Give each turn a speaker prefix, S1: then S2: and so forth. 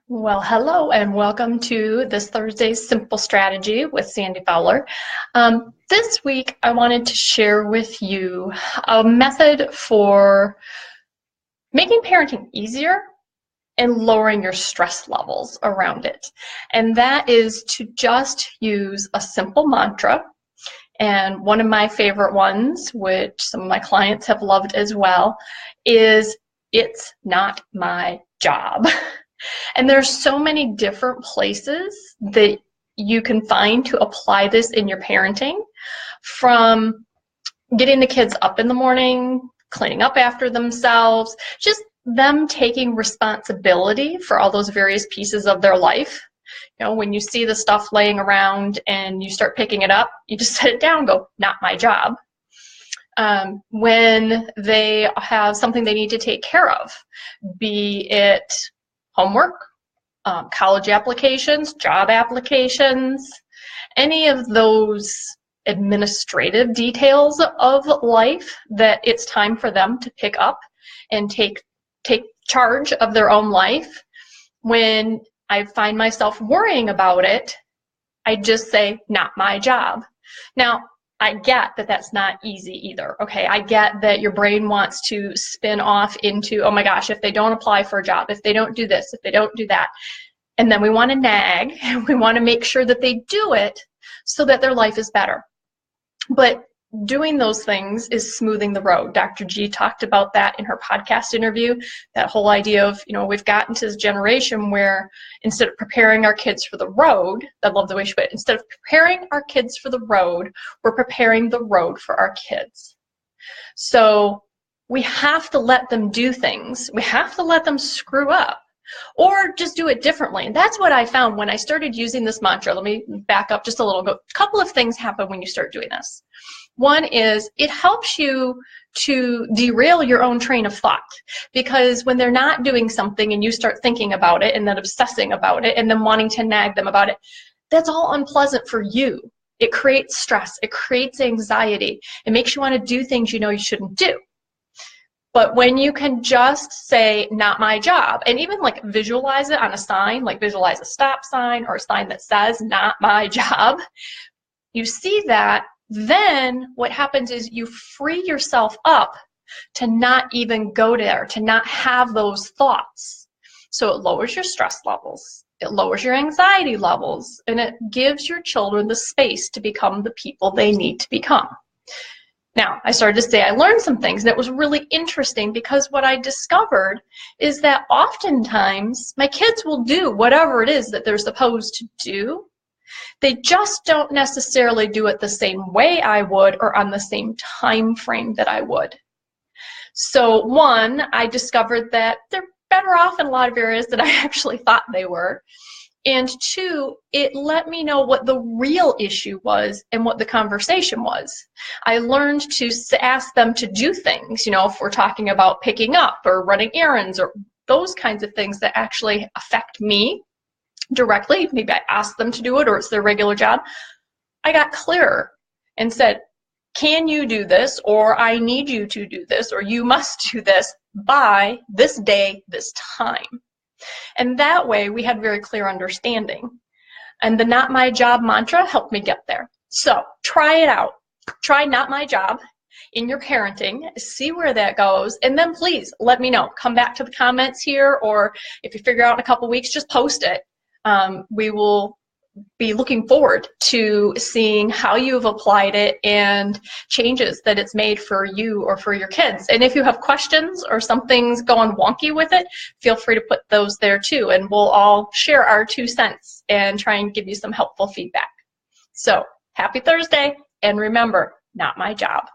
S1: Well, hello and welcome to this Thursday's Simple Strategy with Sandy Fowler. This week I wanted to share with you a method for making parenting easier and lowering your stress levels around it. And that is to just use a simple mantra. And one of my favorite ones, which some of my clients have loved as well, is "It's not my job." And there's so many different places that you can find to apply this in your parenting, from getting the kids up in the morning, cleaning up after themselves, just them taking responsibility for all those various pieces of their life. You know, when you see the stuff laying around and you start picking it up, you just set it down, go, "Not my job." When they have something they need to take care of, be it homework, college applications, job applications, any of those administrative details of life that it's time for them to pick up and take charge of their own life. When I find myself worrying about it, I just say, "Not my job." Now, I get that that's not easy either, okay? I get that your brain wants to spin off into, oh my gosh, if they don't apply for a job, if they don't do this, if they don't do that. And then we want to nag, and we want to make sure that they do it so that their life is better. But doing those things is smoothing the road. Dr. G talked about that in her podcast interview, that whole idea of, we've gotten to this generation where instead of preparing our kids for the road, I love the way she put it, instead of preparing our kids for the road, we're preparing the road for our kids. So we have to let them do things. We have to let them screw up, or just do it differently. And that's what I found when I started using this mantra. Let me back up just a little bit. A couple of things happen when you start doing this. One is it helps you to derail your own train of thought, because when they're not doing something and you start thinking about it and then obsessing about it and then wanting to nag them about it, that's all unpleasant for you. It creates stress. It creates anxiety. It makes you want to do things you know you shouldn't do. But when you can just say, "Not my job," and even like visualize it on a sign, like visualize a stop sign or a sign that says "Not my job," you see that, then what happens is you free yourself up to not even go there, to not have those thoughts. So it lowers your stress levels, it lowers your anxiety levels, and it gives your children the space to become the people they need to become. Now, I started to say I learned some things, and it was really interesting, because what I discovered is that oftentimes my kids will do whatever it is that they're supposed to do. They just don't necessarily do it the same way I would, or on the same time frame that I would. So one, I discovered that they're better off in a lot of areas than I actually thought they were. And two, it let me know what the real issue was and what the conversation was. I learned to ask them to do things, if we're talking about picking up or running errands or those kinds of things that actually affect me directly. Maybe I asked them to do it, or it's their regular job. I got clearer and said, "Can you do this?" Or "I need you to do this," or "You must do this by this day, this time." And that way we had very clear understanding. And the "Not my job" mantra helped me get there. So try it out. Try "Not my job" in your parenting, see where that goes, and then please let me know. Come back to the comments here, or if you figure out in a couple weeks, just post it. We will be looking forward to seeing how you've applied it and changes that it's made for you or for your kids. And if you have questions or something's going wonky with it, feel free to put those there too, and we'll all share our 2 cents and try and give you some helpful feedback. So happy Thursday, and remember, not my job.